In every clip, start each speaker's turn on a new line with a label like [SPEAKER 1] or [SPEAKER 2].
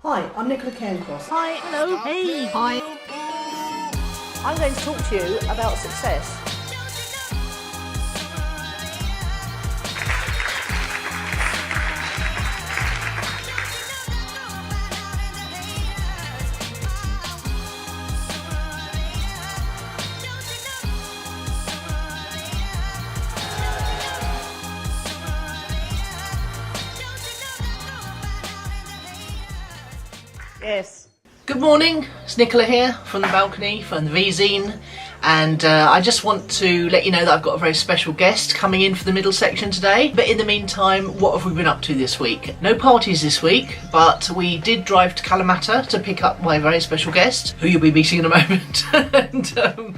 [SPEAKER 1] Hi, I'm Nicola Cairncross.
[SPEAKER 2] Hi, hello, hey, hi.
[SPEAKER 1] I'm going to talk to you about success. Yes.
[SPEAKER 3] Good morning, it's Nicola here from the balcony, from the Vzine, and I just want to let you know that I've got a very special guest coming in for the middle section today. But in the meantime, what have we been up to this week? No parties this week, but we did drive to Kalamata to pick up my very special guest, who you'll be meeting in a moment,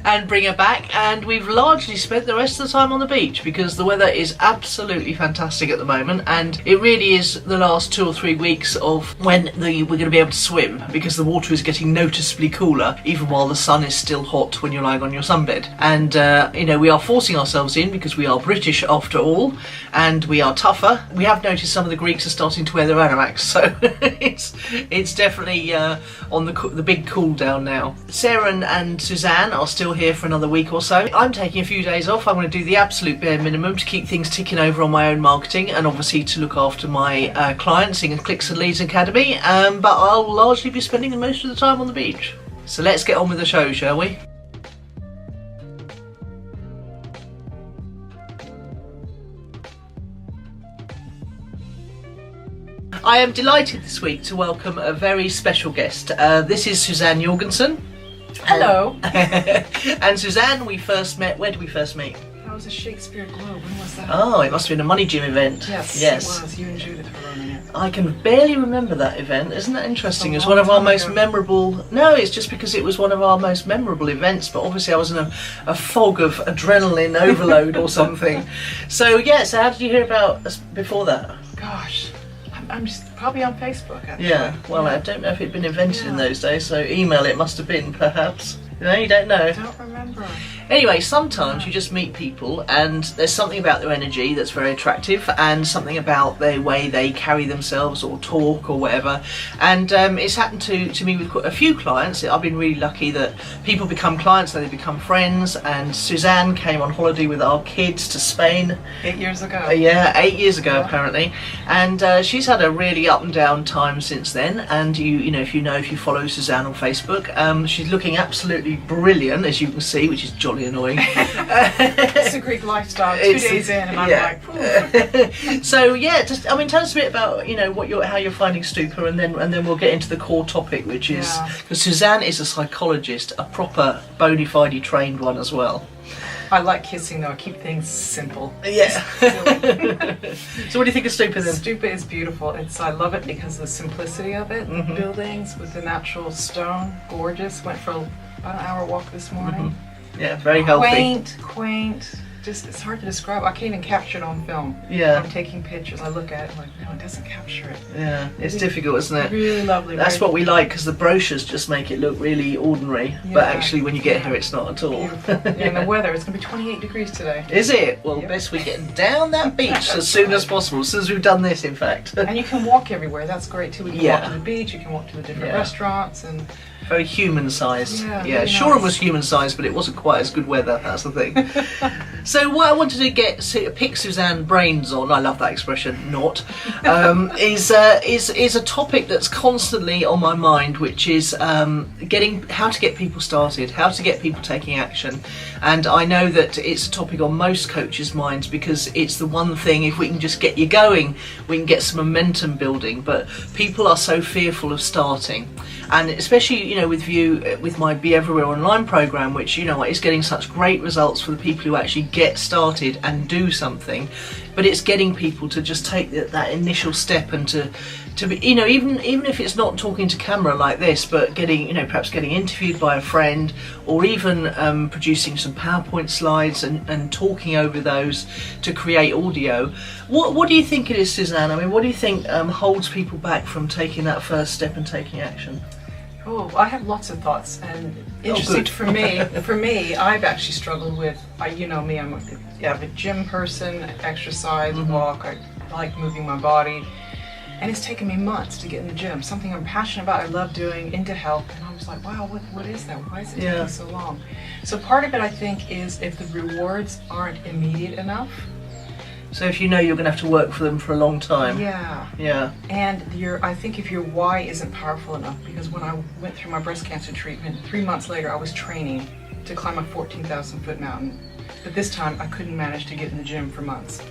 [SPEAKER 3] and bring her back. And we've largely spent the rest of the time on the beach because the weather is absolutely fantastic at the moment, and it really is the last 2 or 3 weeks of when we're going to be able to swim, because the water is getting noticeably cooler even while the sun is still hot when you're lying on your sunbed. And we are forcing ourselves in because we are British after all, and we are tougher. We have noticed some of the Greeks are starting to wear their anomaks, so it's definitely on the big cool down now. Sarah and Susanne are still here for another week or so. I'm taking a few days off. I'm going to do the absolute bare minimum to keep things ticking over on my own marketing, and obviously to look after my clients in Clicks and Leads Academy, but I'll largely be spending most of the time on the beach. So let's get on with the show, shall we? I am delighted this week to welcome a very special guest. This is Susanne Jorgensen.
[SPEAKER 4] Hello.
[SPEAKER 3] And Susanne, we first met, where did we first meet?
[SPEAKER 4] That was a Shakespeare Globe. When was that?
[SPEAKER 3] Oh, it must have been a Money Gym event.
[SPEAKER 4] Yes,
[SPEAKER 3] yes.
[SPEAKER 4] It was. You and Judith were running it.
[SPEAKER 3] I can barely remember that event. Isn't that interesting? It was one of our most memorable... No, it's just because it was one of our most memorable events, but obviously I was in a fog of adrenaline overload or something. So how did you hear about us before that?
[SPEAKER 4] Gosh, I'm just probably on Facebook, actually.
[SPEAKER 3] Yeah, well, I don't know if it'd been invented in those days, so email it must have been, perhaps. No, you don't know.
[SPEAKER 4] I don't remember.
[SPEAKER 3] Anyway, sometimes you just meet people and there's something about their energy that's very attractive, and something about the way they carry themselves or talk or whatever. And it's happened to me with a few clients. I've been really lucky that people become clients, then they become friends. And Susanne came on holiday with our kids to Spain.
[SPEAKER 4] 8 years ago.
[SPEAKER 3] 8 years ago apparently. And she's had a really up and down time since then. And if you follow Susanne on Facebook, she's looking absolutely brilliant, as you can see, which is jolly annoying.
[SPEAKER 4] It's a Greek lifestyle. 2 days in and I'm like,
[SPEAKER 3] So tell us a bit about how you're finding Stoupa, and then we'll get into the core topic, which is because Susanne is a psychologist, a proper bona fide trained one as well.
[SPEAKER 4] I like kissing though. I keep things simple.
[SPEAKER 3] Yeah. So what do you think of Stoupa then?
[SPEAKER 4] Stoupa is beautiful. I love it because of the simplicity of it.
[SPEAKER 3] Mm-hmm.
[SPEAKER 4] Buildings with the natural stone, gorgeous. Went for about an hour walk this morning.
[SPEAKER 3] Mm-hmm. Yeah, very healthy.
[SPEAKER 4] Quaint. Just, it's hard to describe. I can't even capture it on film.
[SPEAKER 3] Yeah.
[SPEAKER 4] I'm taking pictures. I look at it like, no, it doesn't capture it.
[SPEAKER 3] Yeah, it's difficult, isn't it?
[SPEAKER 4] Really lovely.
[SPEAKER 3] That's what we like, because the brochures just make it look really ordinary, but actually when you get here it's not at all.
[SPEAKER 4] And the weather, it's going to be 28 degrees today.
[SPEAKER 3] Is it? Well, best we get down that beach as soon as possible, as soon as we've done this, in fact.
[SPEAKER 4] And you can walk everywhere. That's great too. You can walk to the beach, you can walk to the different restaurants, and
[SPEAKER 3] very human sized.
[SPEAKER 4] Yeah,
[SPEAKER 3] really Shoreham was human sized, but it wasn't quite as good weather. That's the thing. So what I wanted to pick Susanne brains on, I love that expression, not, is a topic that's constantly on my mind, which is how to get people started, how to get people taking action. And I know that it's a topic on most coaches' minds, because it's the one thing, if we can just get you going, we can get some momentum building. But people are so fearful of starting, and especially with my Be Everywhere online program, which is getting such great results for the people who actually get started and do something. But it's getting people to just take that initial step, and to be, even if it's not talking to camera like this, but perhaps getting interviewed by a friend, or even producing some PowerPoint slides and talking over those to create audio. What do you think it is, Susanne? I mean, what do you think holds people back from taking that first step and taking action?
[SPEAKER 4] Oh, I have lots of thoughts, and interesting for me, I've actually struggled with, me, I'm a gym person, exercise, walk, I like moving my body. And it's taken me months to get in the gym. Something I'm passionate about, I love doing, into health. And I was like, wow, what is that? Why is it taking so long? So part of it, I think, is if the rewards aren't immediate enough.
[SPEAKER 3] So if you know you're going to have to work for them for a long time.
[SPEAKER 4] Yeah. And I think if your why isn't powerful enough, because when I went through my breast cancer treatment, 3 months later, I was training to climb a 14,000 foot mountain. But this time, I couldn't manage to get in the gym for months.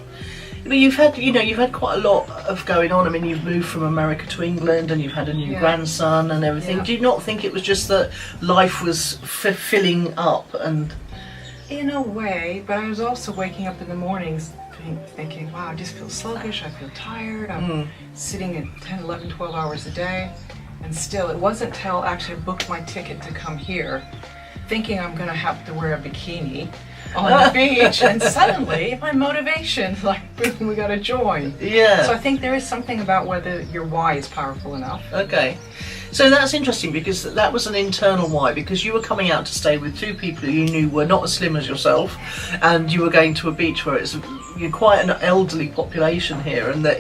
[SPEAKER 3] But you've had quite a lot of going on. I mean, you've moved from America to England, and you've had a new grandson and everything. Do you not think it was just that life was filling up? And
[SPEAKER 4] in a way, but I was also waking up in the mornings thinking, wow, I just feel sluggish, I feel tired, I'm sitting at 10, 11, 12 hours a day. And still, it wasn't until actually I booked my ticket to come here, thinking I'm going to have to wear a bikini on the beach, and suddenly my motivation, like, boom, we got to join.
[SPEAKER 3] Yeah.
[SPEAKER 4] So I think there is something about whether your why is powerful enough.
[SPEAKER 3] Okay. So that's interesting, because that was an internal why, because you were coming out to stay with two people you knew were not as slim as yourself, and you were going to a beach where it's quite an elderly population here, and that,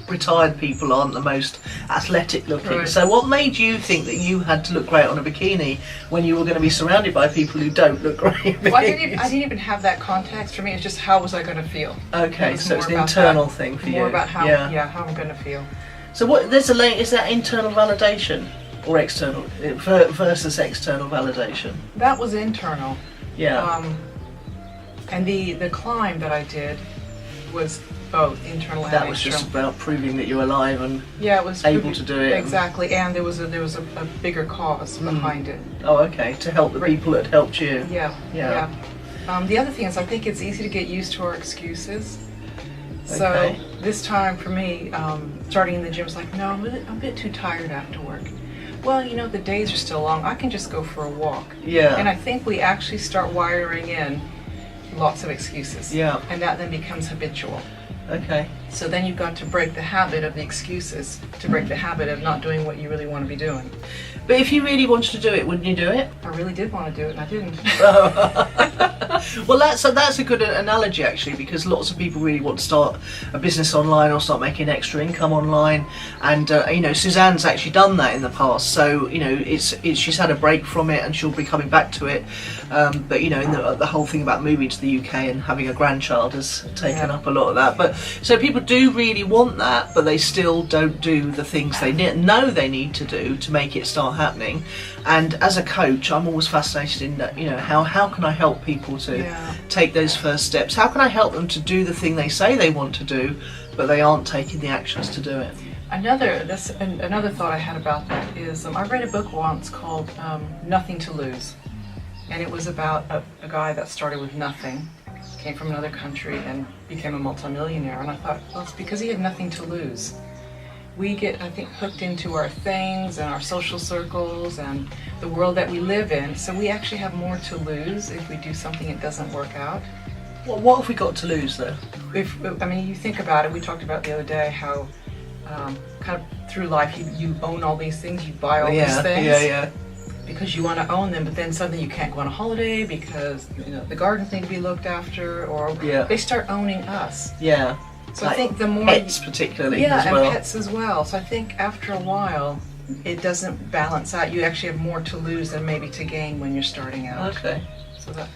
[SPEAKER 3] retired people aren't the most athletic looking.
[SPEAKER 4] Right.
[SPEAKER 3] So what made you think that you had to look great on a bikini when you were going to be surrounded by people who don't look great?
[SPEAKER 4] Well, I didn't even have that context. For me, it's just how was I going to feel.
[SPEAKER 3] Okay, so it's an internal thing for you.
[SPEAKER 4] More about how how I'm going to feel.
[SPEAKER 3] So what is that internal validation or external versus external validation?
[SPEAKER 4] That was internal.
[SPEAKER 3] Yeah.
[SPEAKER 4] And the climb that I did was both internal and external.
[SPEAKER 3] That was just about proving that you're alive and
[SPEAKER 4] it was
[SPEAKER 3] able to do it.
[SPEAKER 4] Exactly, and there was a bigger cause behind it.
[SPEAKER 3] Oh, okay, to help the people that helped you.
[SPEAKER 4] Yeah. The other thing is, I think it's easy to get used to our excuses. So this time for me, starting in the gym was like, no, I'm a bit too tired after work. Well, the days are still long. I can just go for a walk.
[SPEAKER 3] Yeah.
[SPEAKER 4] And I think we actually start wiring in lots of excuses.
[SPEAKER 3] Yeah.
[SPEAKER 4] And that then becomes habitual.
[SPEAKER 3] Okay.
[SPEAKER 4] So then you've got to break the habit of the excuses to break the habit of not doing what you really want to be doing.
[SPEAKER 3] But if you really wanted to do it, wouldn't you do it?
[SPEAKER 4] I really did want to do it, and I didn't.
[SPEAKER 3] Well, that's a good analogy, actually, because lots of people really want to start a business online or start making extra income online, and Susanne's actually done that in the past. So she's had a break from it, and she'll be coming back to it. But in the whole thing about moving to the UK and having a grandchild has taken up a lot of that. But so people do really want that, but they still don't do the things they know they need to do to make it start happening. And as a coach, I'm always fascinated in that, how can I help people to take those first steps? How can I help them to do the thing they say they want to do, but they aren't taking the actions to do it?
[SPEAKER 4] Another thought I had about that is I read a book once called Nothing to Lose, and it was about a guy that started with nothing, came from another country and became a multimillionaire. And I thought, well, it's because he had nothing to lose. We get, I think, hooked into our things and our social circles and the world that we live in, so we actually have more to lose if we do something that doesn't work out.
[SPEAKER 3] Well, what have we got to lose, though?
[SPEAKER 4] You think about it, we talked about the other day how kind of through life you own all these things, you buy all these things because you want to own them, but then suddenly you can't go on a holiday because the gardens need to be looked after, or they start owning us.
[SPEAKER 3] Yeah.
[SPEAKER 4] So I think the more
[SPEAKER 3] pets particularly as well.
[SPEAKER 4] and pets as well. So I think after a while it doesn't balance out. You actually have more to lose than maybe to gain when you're starting out.
[SPEAKER 3] Okay.
[SPEAKER 4] So that.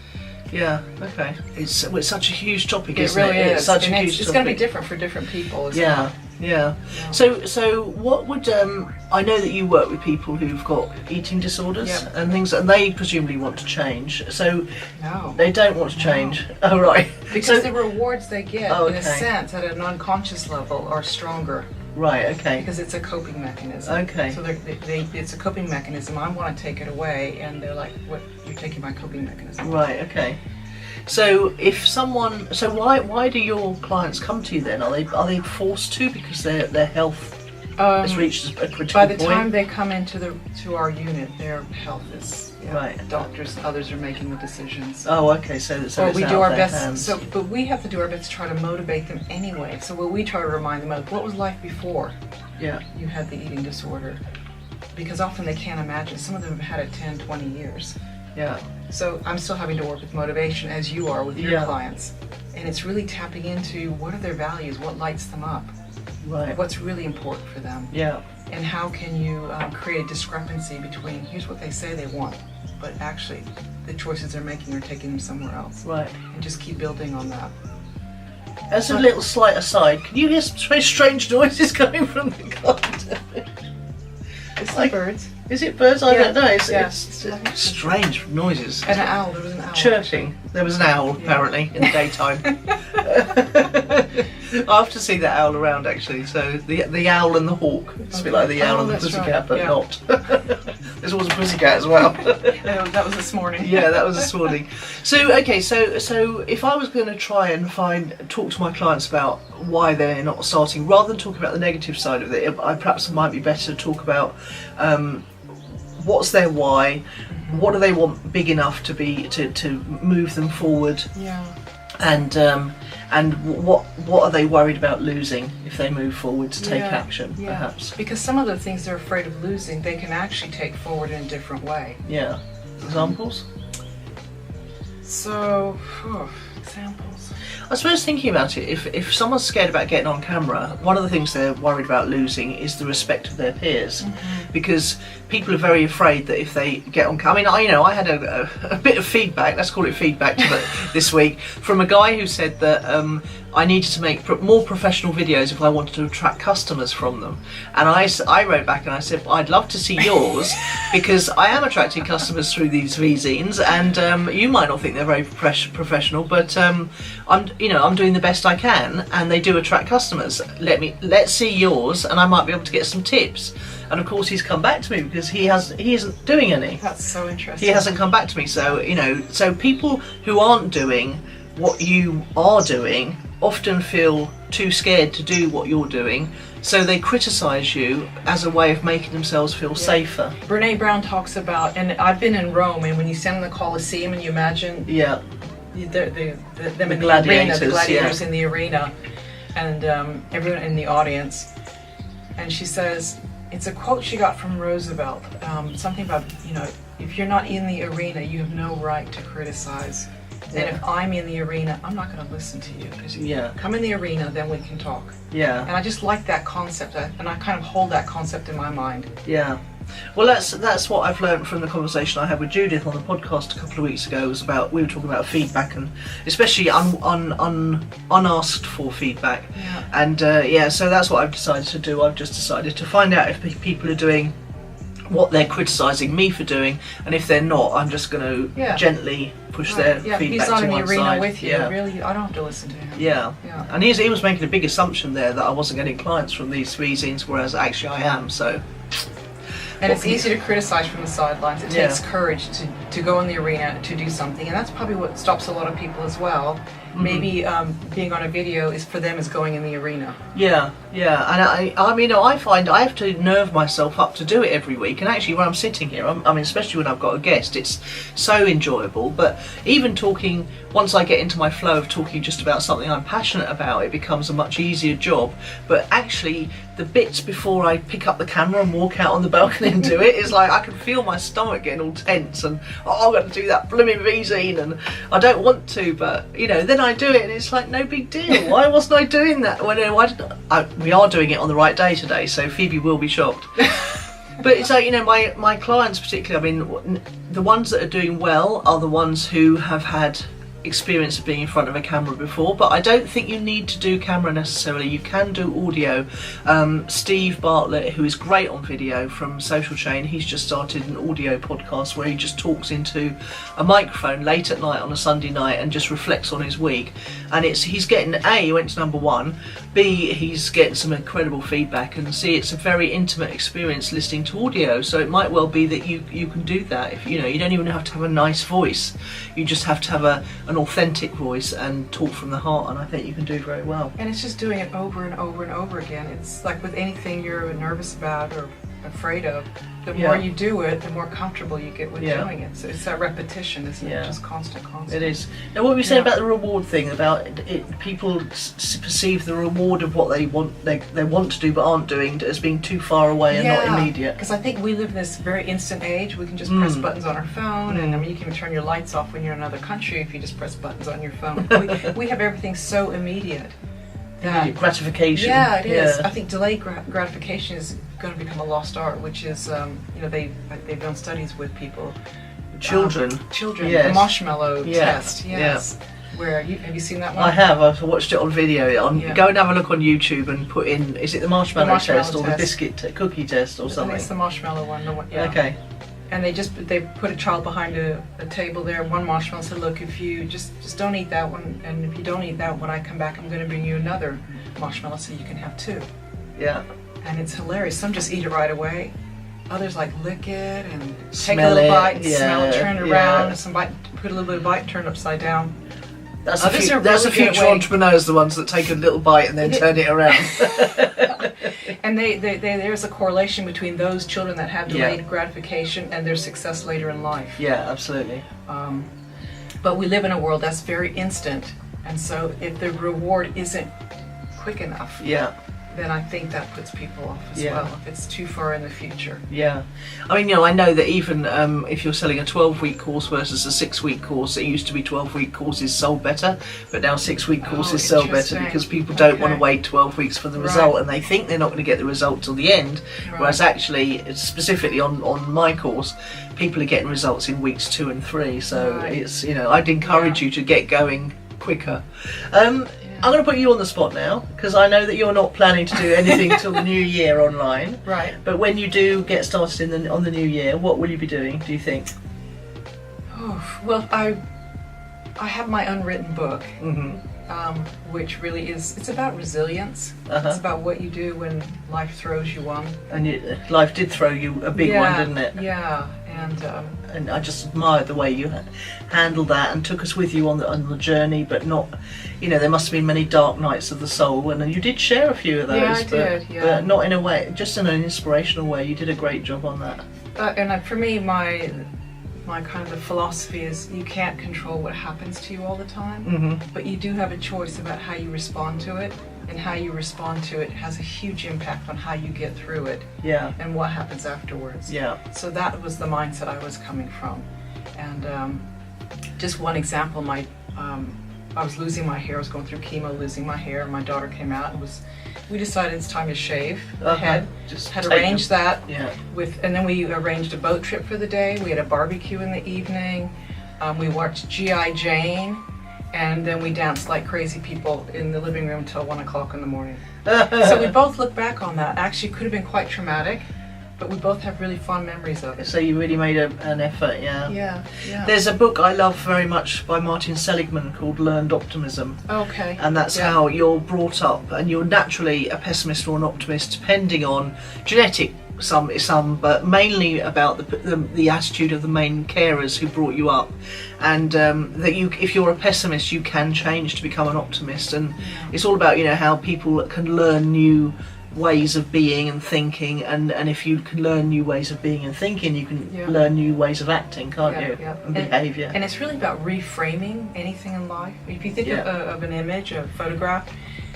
[SPEAKER 3] Yeah. Okay. It's such a huge topic,
[SPEAKER 4] isn't it? It really is.
[SPEAKER 3] It's such a huge topic.
[SPEAKER 4] It's going to be different for different people. Isn't it?
[SPEAKER 3] Yeah. So what would I know that you work with people who've got eating disorders and things, and they presumably want to change. So
[SPEAKER 4] no,
[SPEAKER 3] they don't want to change. No. Oh, right.
[SPEAKER 4] Because the rewards they get, in a sense, at an unconscious level, are stronger.
[SPEAKER 3] Right. Okay.
[SPEAKER 4] Because it's a coping mechanism.
[SPEAKER 3] Okay.
[SPEAKER 4] So it's a coping mechanism. I want to take it away, and they're like, "What? You're taking my coping mechanism."
[SPEAKER 3] Right. Okay. So why do your clients come to you then? Are they forced to because their health has reached a critical point?
[SPEAKER 4] By the time they come into our unit, their health is
[SPEAKER 3] right.
[SPEAKER 4] Doctors, others are making the decisions.
[SPEAKER 3] Oh, okay. So
[SPEAKER 4] we do our best. But we have to do our best to try to motivate them anyway. So what we try to remind them of, what was life before?
[SPEAKER 3] Yeah.
[SPEAKER 4] You had the eating disorder, because often they can't imagine. Some of them have had it 10, 20 years.
[SPEAKER 3] Yeah.
[SPEAKER 4] So I'm still having to work with motivation, as you are with your clients, and it's really tapping into what are their values, what lights them up.
[SPEAKER 3] Right.
[SPEAKER 4] What's really important for them.
[SPEAKER 3] Yeah.
[SPEAKER 4] And how can you create a discrepancy between here's what they say they want, but actually the choices they're making are taking them somewhere else.
[SPEAKER 3] Right.
[SPEAKER 4] And just keep building on that.
[SPEAKER 3] As a little slight aside, can you hear some very strange noises coming from the garden?
[SPEAKER 4] It's like birds.
[SPEAKER 3] Is it birds? I don't know.
[SPEAKER 4] Yeah.
[SPEAKER 3] It's strange noises.
[SPEAKER 4] And an owl. There was an owl.
[SPEAKER 3] Chirping. There was an owl, apparently, in the daytime. I have to see that owl around, actually. So the owl and the hawk. It's a bit like the owl and the pussycat, but not. There's always a pussycat as well.
[SPEAKER 4] That was this morning.
[SPEAKER 3] Yeah, that was this morning. So, okay, so if I was going to try and talk to my clients about why they're not starting, rather than talk about the negative side of it, perhaps it might be better to talk about what's their why, what do they want big enough to move them forward, and what are they worried about losing if they move forward to take action, perhaps.
[SPEAKER 4] Because some of the things they're afraid of losing, they can actually take forward in a different way.
[SPEAKER 3] Yeah. Examples?
[SPEAKER 4] So, examples.
[SPEAKER 3] I suppose thinking about it, if someone's scared about getting on camera, one of the things they're worried about losing is the respect of their peers, because people are very afraid that if they get on camera, I had a bit of feedback, let's call it feedback this week, from a guy who said that I needed to make more professional videos if I wanted to attract customers from them. And I wrote back and I said, I'd love to see yours because I am attracting customers through these V-zines, and you might not think they're very professional, but I'm doing the best I can, and they do attract customers. Let's see yours, and I might be able to get some tips. And of course, he's come back to me because he isn't doing any.
[SPEAKER 4] That's so interesting.
[SPEAKER 3] He hasn't come back to me. So so people who aren't doing what you are doing often feel too scared to do what you're doing, so they criticise you as a way of making themselves feel safer.
[SPEAKER 4] Brene Brown talks about, and I've been in Rome, and when you stand in the Colosseum and you imagine them in the arena, the gladiators in the arena, and everyone in the audience, and she says, it's a quote she got from Roosevelt, something about, if you're not in the arena, you have no right to criticize. And if I'm in the arena, I'm not going to listen to you. Because if you come in the arena, then we can talk. Yeah. And I just like that concept, and I kind of hold that concept in my mind. Yeah.
[SPEAKER 3] Well, that's what I've learned from the conversation I had with Judith on the podcast a couple of weeks ago. We were talking about feedback, and especially unasked for feedback. Yeah. And so that's what I've decided to do. I've just decided to find out if people are doing what they're criticising me for doing, and if they're not, I'm just going to gently push their feedback to one side.
[SPEAKER 4] He's not in the arena with you. Really, I don't have to listen to him.
[SPEAKER 3] Yeah. And he was making a big assumption there that I wasn't getting clients from these V-zines, whereas actually I am. So.
[SPEAKER 4] And it's easy to criticize from the sidelines. It takes courage to go in the arena to do something, and that's probably what stops a lot of people as well. Maybe being on a video is for them is going in the arena. Yeah, and I find I have to nerve myself up to do it every week. And actually, when I'm sitting here, especially when I've got a guest, it's so enjoyable. But even talking, once I get into my flow of talking just about something I'm passionate about, it becomes a much easier job. But actually, the bits before I pick up the camera and walk out on the balcony and do it, is like I can feel my stomach getting all tense, and I've got to do that blooming V-zine, and I don't want to, but then I do it, and it's like no big deal. Why wasn't I doing that? We are doing it on the right day today, so Phoebe will be shocked. But it's like, my clients particularly, the ones that are doing well are the ones who have had experience of being in front of a camera before, but I don't think you need to do camera necessarily. You can do audio. Steve Bartlett, who is great on video from Social Chain, he's just started an audio podcast where he just talks into a microphone late at night on a Sunday night and just reflects on his week, and he's getting he went to #1, B, he's getting some incredible feedback, and C, it's a very intimate experience listening to audio. So it might well be that you can do that. If you don't even have to have a nice voice, you just have to have an authentic voice and talk from the heart, and I think you can do very well. And it's just doing it over and over and over again. It's like with anything you're nervous about or afraid of, the more you do it, the more comfortable you get with doing it. So it's that repetition, isn't it? Just constant.
[SPEAKER 3] It is. Now, what were you saying about the reward thing, about people perceive the reward of what they want to do but aren't doing as being too far away and not immediate?
[SPEAKER 4] Because I think we live in this very instant age. We can just press buttons on our phone, and you can turn your lights off when you're in another country if you just press buttons on your phone. We have everything so immediate. that
[SPEAKER 3] gratification.
[SPEAKER 4] Yeah, it is.
[SPEAKER 3] Yeah.
[SPEAKER 4] I think delayed gratification is going to become a lost art, which is, they've done studies with people.
[SPEAKER 3] Children.
[SPEAKER 4] Children.
[SPEAKER 3] Yes.
[SPEAKER 4] The marshmallow
[SPEAKER 3] Yeah.
[SPEAKER 4] test. Yes. Where have you seen that one?
[SPEAKER 3] I have. I've watched it on video.
[SPEAKER 4] Yeah.
[SPEAKER 3] Go and have a look on YouTube and put in. Is it the marshmallow test or the
[SPEAKER 4] test.
[SPEAKER 3] biscuit cookie test or
[SPEAKER 4] I think
[SPEAKER 3] something?
[SPEAKER 4] it's the marshmallow one. The one yeah.
[SPEAKER 3] Okay.
[SPEAKER 4] And they put a child behind a table there, one marshmallow, and said, look, if you just don't eat that one, and if you don't eat that, when I come back, I'm going to bring you another marshmallow so you can have two.
[SPEAKER 3] Yeah.
[SPEAKER 4] And it's hilarious. Some just eat it right away. Others like lick it and take
[SPEAKER 3] Smell
[SPEAKER 4] a little
[SPEAKER 3] it,
[SPEAKER 4] bite, and
[SPEAKER 3] yeah,
[SPEAKER 4] smell it, turn it
[SPEAKER 3] yeah.
[SPEAKER 4] around, and put a little bit of bite, turn it upside down.
[SPEAKER 3] That's
[SPEAKER 4] Others are
[SPEAKER 3] that's
[SPEAKER 4] really
[SPEAKER 3] the
[SPEAKER 4] good at
[SPEAKER 3] future
[SPEAKER 4] weighing-
[SPEAKER 3] entrepreneurs, the ones that take a little bite and then turn it around.
[SPEAKER 4] And there's a correlation between those children that have
[SPEAKER 3] Yeah.
[SPEAKER 4] delayed gratification and their success later in life.
[SPEAKER 3] Yeah, absolutely.
[SPEAKER 4] But we live in a world that's very instant, and so if the reward isn't quick enough,
[SPEAKER 3] Yeah.
[SPEAKER 4] then I think that puts people off as
[SPEAKER 3] Yeah.
[SPEAKER 4] well, if it's too far in the future.
[SPEAKER 3] Yeah, I mean, I know that even if you're selling a 12-week course versus a 6-week course, it used to be 12-week courses sold better, but now 6-week courses sell better
[SPEAKER 4] interesting.
[SPEAKER 3] because people don't want to
[SPEAKER 4] Okay.
[SPEAKER 3] wait 12 weeks for the
[SPEAKER 4] Right.
[SPEAKER 3] result, and they think they're not going to get the result till the end,
[SPEAKER 4] Right.
[SPEAKER 3] whereas actually, specifically on my course, people are getting results in weeks 2 and 3, so
[SPEAKER 4] Right.
[SPEAKER 3] it's, I'd encourage you to get going quicker. I'm going to put you on the spot now, because I know that you're not planning to do anything till the new year online.
[SPEAKER 4] Right.
[SPEAKER 3] But when you do get started on the new year, what will you be doing, do you think?
[SPEAKER 4] Oh, well, I have my unwritten book,
[SPEAKER 3] Mm-hmm.
[SPEAKER 4] which really it's about resilience.
[SPEAKER 3] Uh-huh.
[SPEAKER 4] It's about what you do when life throws you one.
[SPEAKER 3] And life did throw you a big one, didn't it?
[SPEAKER 4] Yeah,
[SPEAKER 3] And I just admired the way you handled that and took us with you on the journey, but not, there must have been many dark nights of the soul, and you did share a few of those.
[SPEAKER 4] Yeah, I did, yeah.
[SPEAKER 3] But not in a way, just in an inspirational way. You did a great job on that.
[SPEAKER 4] for me, my kind of the philosophy is you can't control what happens to you all the time,
[SPEAKER 3] Mm-hmm.
[SPEAKER 4] but you do have a choice about how you respond to it, and how you respond to it has a huge impact on how you get through it
[SPEAKER 3] Yeah,
[SPEAKER 4] and what happens afterwards.
[SPEAKER 3] yeah.
[SPEAKER 4] So that was the mindset I was coming from. And just one example, I was losing my hair. I was going through chemo, losing my hair. My daughter came out and we decided it's time to shave the head.
[SPEAKER 3] Just
[SPEAKER 4] Had
[SPEAKER 3] take
[SPEAKER 4] arranged
[SPEAKER 3] them.
[SPEAKER 4] that
[SPEAKER 3] Yeah.
[SPEAKER 4] and then we arranged a boat trip for the day. We had a barbecue in the evening. We watched G.I. Jane, and then we danced like crazy people in the living room till 1 o'clock in the morning. So we both look back on that. Actually, it could have been quite traumatic, but we both have really fond memories of it.
[SPEAKER 3] So you really made an effort, yeah.
[SPEAKER 4] Yeah, yeah.
[SPEAKER 3] There's a book I love very much by Martin Seligman called Learned Optimism.
[SPEAKER 4] Okay.
[SPEAKER 3] And that's
[SPEAKER 4] Yeah.
[SPEAKER 3] how you're brought up, and you're naturally a pessimist or an optimist depending on genetic, some, but mainly about the attitude of the main carers who brought you up, and that if you're a pessimist, you can change to become an optimist, and it's all about how people can learn new ways of being and thinking, and if you can learn new ways of being and thinking, you can learn new ways of acting, can't you?
[SPEAKER 4] Yeah.
[SPEAKER 3] And behaviour.
[SPEAKER 4] And it's really about reframing anything in life. If you think of an image, a photograph,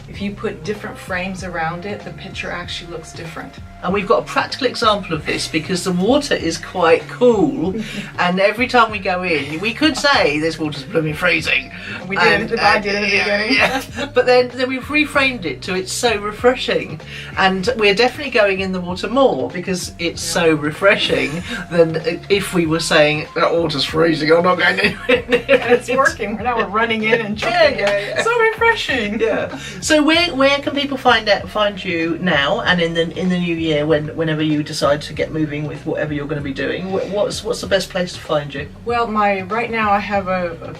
[SPEAKER 4] if you put different frames around it, the picture actually looks different.
[SPEAKER 3] And we've got a practical example of this because the water is quite cool, and every time we go in, we could say this water's blooming freezing.
[SPEAKER 4] We did. I did in the beginning.
[SPEAKER 3] Yeah. But then we've reframed it to it's so refreshing, and we're definitely going in the water more because it's so refreshing than if we were saying that water's freezing. I'm not going anywhere near it.
[SPEAKER 4] And it's working. Now we're running in and jumping.
[SPEAKER 3] Yeah.
[SPEAKER 4] So refreshing.
[SPEAKER 3] Yeah. So where can people find you now and in the new year whenever you decide to get moving with whatever you're going to be doing? What's the best place to find you?
[SPEAKER 4] Well, right now I have a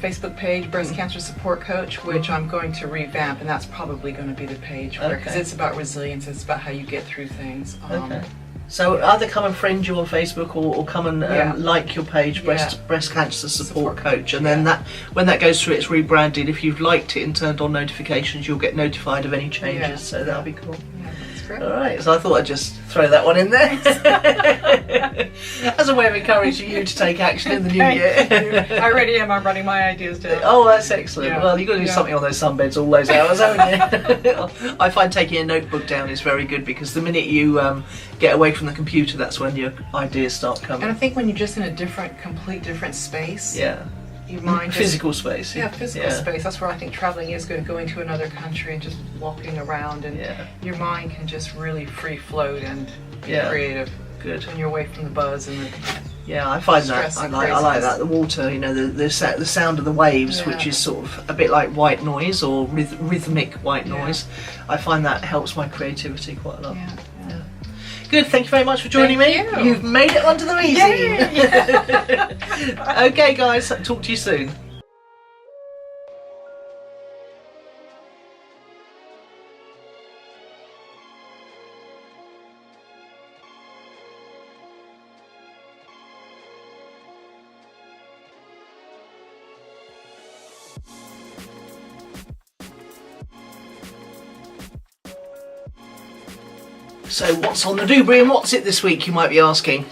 [SPEAKER 4] Facebook page, Breast Cancer Support Coach, which I'm going to revamp, and that's probably going to be the page because it's about resilience. It's about how you get through things.
[SPEAKER 3] Okay. So either come and friend you on Facebook or come and like your page, Breast Cancer Support Coach, and then when that goes through, it's rebranded. If you've liked it and turned on notifications, you'll get notified of any changes. So that'll be cool.
[SPEAKER 4] Yeah, that's great.
[SPEAKER 3] All right, so I thought I'd just throw that one in there as a way of encouraging you to take action in the new year.
[SPEAKER 4] I already am. I'm running my ideas down.
[SPEAKER 3] Oh, that's excellent.
[SPEAKER 4] Yeah.
[SPEAKER 3] Well, you've got to do something on those sunbeds all those hours, haven't you? I find taking a notebook down is very good because the minute you get away from the computer, that's when your ideas start coming.
[SPEAKER 4] And I think when you're just in a complete different space, your mind just,
[SPEAKER 3] Physical space.
[SPEAKER 4] Yeah, physical space. That's where I think traveling is good. Going to another country and just walking around, and your mind can just really free float and be creative.
[SPEAKER 3] Good.
[SPEAKER 4] When you're away from the buzz and the
[SPEAKER 3] I find that
[SPEAKER 4] stress
[SPEAKER 3] I
[SPEAKER 4] and
[SPEAKER 3] like that. The water, you know, the sound of the waves, which is sort of a bit like white noise or rhythmic white noise. I find that helps my creativity quite a lot. Yeah. Good, thank you very much for joining me. You've made it onto the ezine. Okay guys, talk to you soon. So what's on the doobry and what's it this week, you might be asking?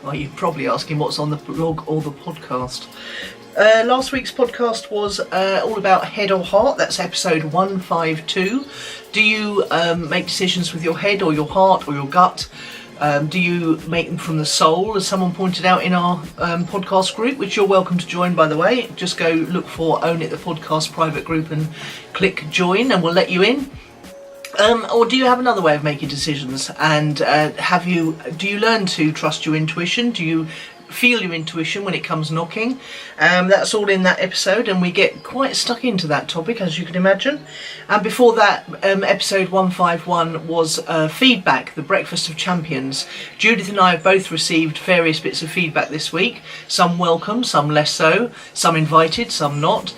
[SPEAKER 3] Well, you're probably asking what's on the blog or the podcast. Last week's podcast was all about head or heart. That's episode 152. Do you make decisions with your head or your heart or your gut? Do you make them from the soul, as someone pointed out in our podcast group, which you're welcome to join, by the way. Just go look for Own It, the podcast private group, and click join and we'll let you in. Or do you have another way of making decisions? And do you learn to trust your intuition? Do you feel your intuition when it comes knocking? That's all in that episode, and we get quite stuck into that topic, as you can imagine. And before that, episode 151 was feedback, the Breakfast of Champions. Judith and I have both received various bits of feedback this week, some welcome, some less so, some invited, some not.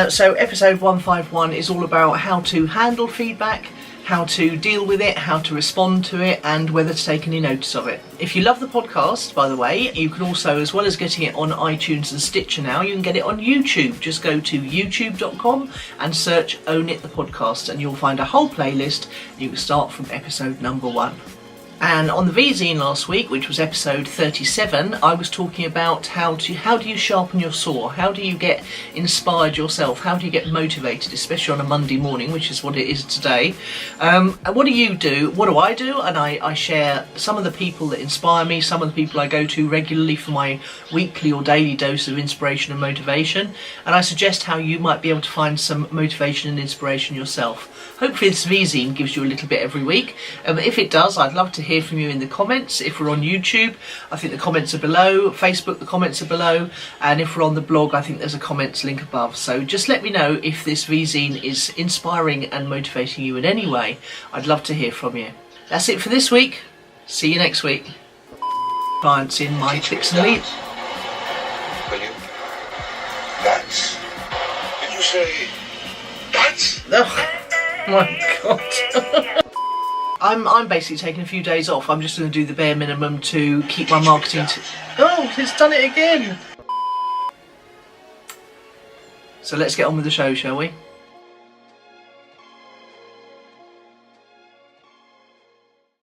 [SPEAKER 3] So episode 151 is all about how to handle feedback, how to deal with it, how to respond to it, and whether to take any notice of it. If you love the podcast, by the way, you can also, as well as getting it on iTunes and Stitcher now, you can get it on YouTube. Just go to youtube.com and search Own It the Podcast, and you'll find a whole playlist. You can start from episode number 1. And on the Vzine last week, which was episode 37, I was talking about how do you sharpen your saw? How do you get inspired yourself? How do you get motivated, especially on a Monday morning, which is what it is today? And what do you do? What do I do? And I share some of the people that inspire me, some of the people I go to regularly for my weekly or daily dose of inspiration and motivation. And I suggest how you might be able to find some motivation and inspiration yourself. Hopefully this Vzine gives you a little bit every week. If it does, I'd love to hear from you in the comments. If we're on YouTube, I think the comments are below. Facebook, the comments are below. And if we're on the blog, I think there's a comments link above. So just let me know if this Vzine is inspiring and motivating you in any way. I'd love to hear from you. That's it for this week. See you next week. Clients in my clicks and leads.
[SPEAKER 5] Will you? That's. Did you say that's?
[SPEAKER 3] Oh my god. I'm basically taking a few days off. I'm just going to do the bare minimum to keep my marketing. Oh, it's done it again. So let's get on with the show, shall we?